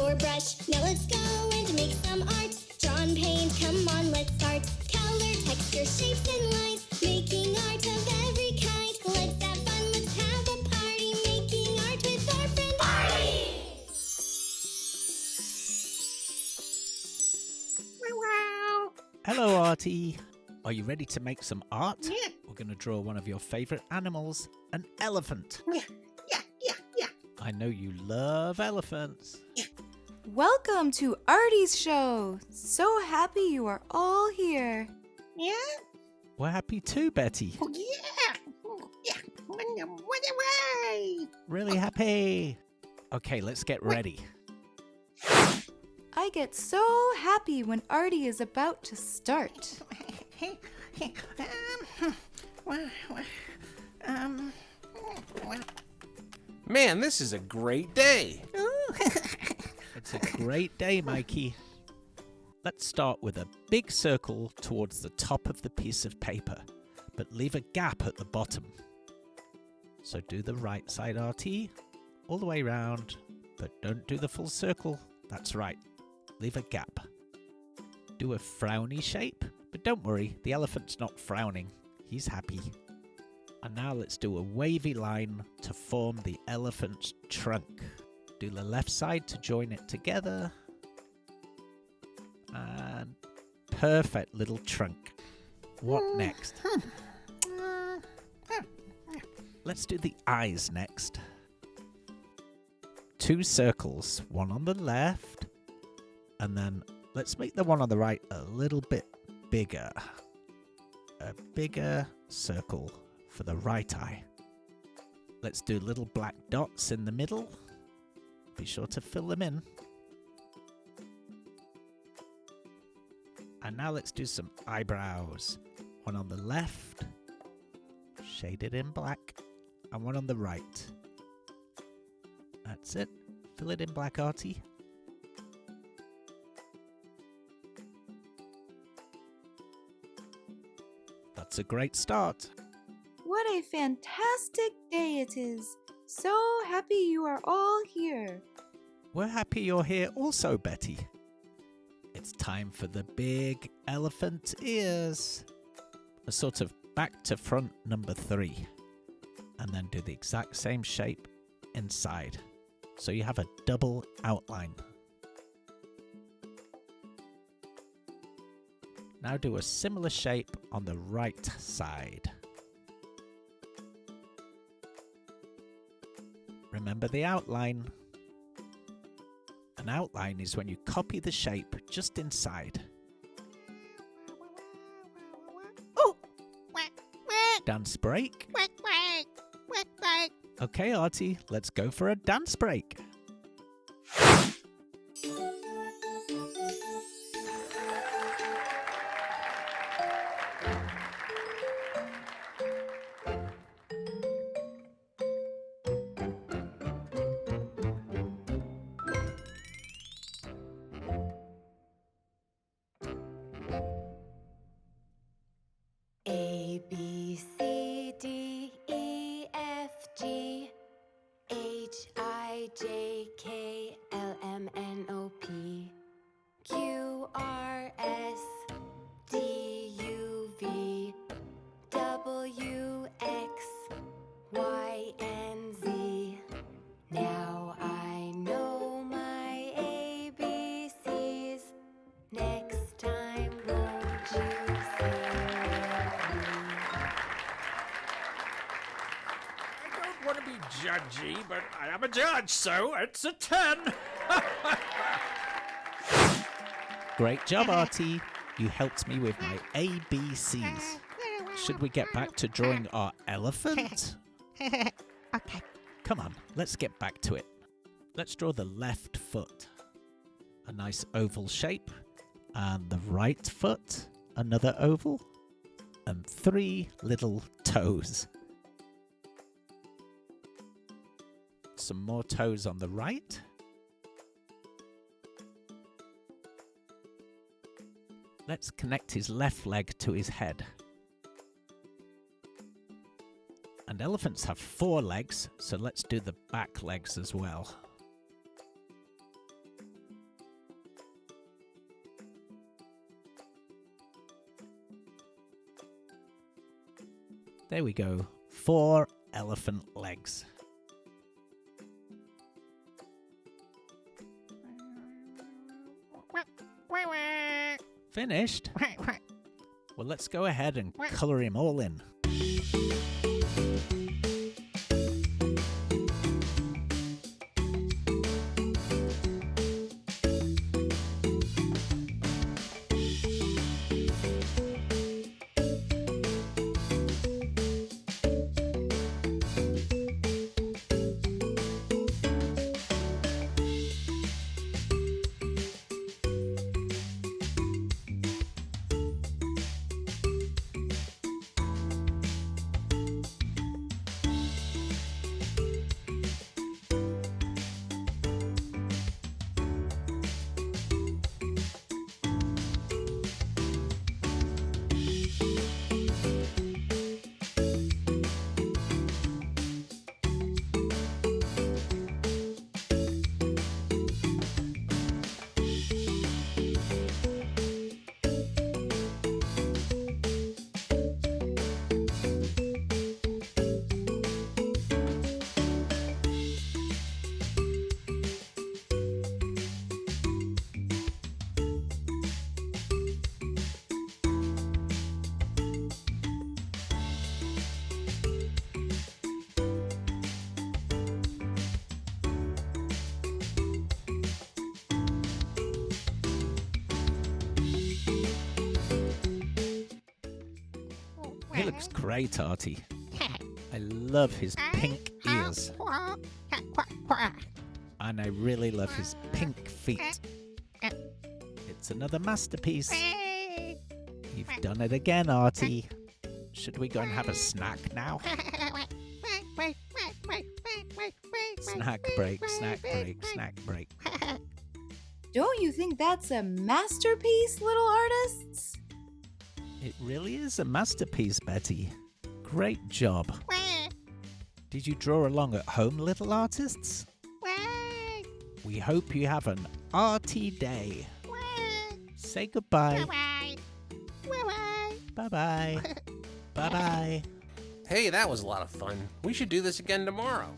for brush. Now let's go and make some art. Drawn paint, come on, let's start. Color, texture, shapes, and lines. Making art of every kind. Let's have fun, let's have a party. Making art with our friend Artie. Wow. Hello, Artie. Are you ready to make some art? Yeah. We're going to draw one of your favourite animals, an elephant. Yeah. I know you love elephants. Welcome to Artie's show. So happy you are all here. Yeah. We're happy too, Betty. Oh, yeah. Yeah. Run away. Really happy. Okay, let's get ready. I get so happy when Artie is about to start. Man, this is a great day. It's a great day, Mikey. Let's start with a big circle towards the top of the piece of paper, but leave a gap at the bottom. So do the right side, Artie, all the way round, but don't do the full circle. That's right. Leave a gap. Do a frowny shape, but don't worry, the elephant's not frowning. He's happy. And now let's do a wavy line to form the elephant's trunk. Do the left side to join it together. And perfect little trunk. What next? Let's do the eyes next. 2 circles, one on the left, and then let's make the one on the right a little bit bigger. A bigger circle for the right eye. Let's do little black dots in the middle. Be sure to fill them in. And now let's do some eyebrows. One on the left, shaded in black, and one on the right. That's it. Fill it in black, Artie. That's a great start. What a fantastic day it is. So happy you are all here. We're happy you're here also, Betty. It's time for the big elephant ears. A sort of back to front number 3. And then do the exact same shape inside. So you have a double outline. Now do a similar shape on the right side. Remember the outline. An outline is when you copy the shape just inside. Oh. Dance break. Okay, Artie, let's go for a dance break. A, B, C, D, E, F, G, H, I, J, K, L, M, N, O, P, Q, R, S, D, U, V, W, X, Y, and Z. Now I know my ABCs. Next time, won't you sing with me? I don't want to be judgy, but I am a judge, so it's a 10. Great job, Artie. You helped me with my ABCs. Should we get back to drawing our elephant? Okay. Come on, let's get back to it. Let's draw the left foot. A nice oval shape. And the right foot, another oval. And 3 little toes. Some more toes on the right. Let's connect his left leg to his head. And elephants have 4 legs, so let's do the back legs as well. There we go. 4 elephant legs. Finished? Well, let's go ahead and colour him all in. He looks great, Artie. I love his pink ears. And I really love his pink feet. It's another masterpiece. You've done it again, Artie. Should we go and have a snack now? Snack break, snack break, snack break. Don't you think that's a masterpiece, little artists? It really is a masterpiece, Betty. Great job. Did you draw along at home, little artists? We hope you have an arty day. Say goodbye. Bye-bye. Bye-bye. Hey, that was a lot of fun. We should do this again tomorrow.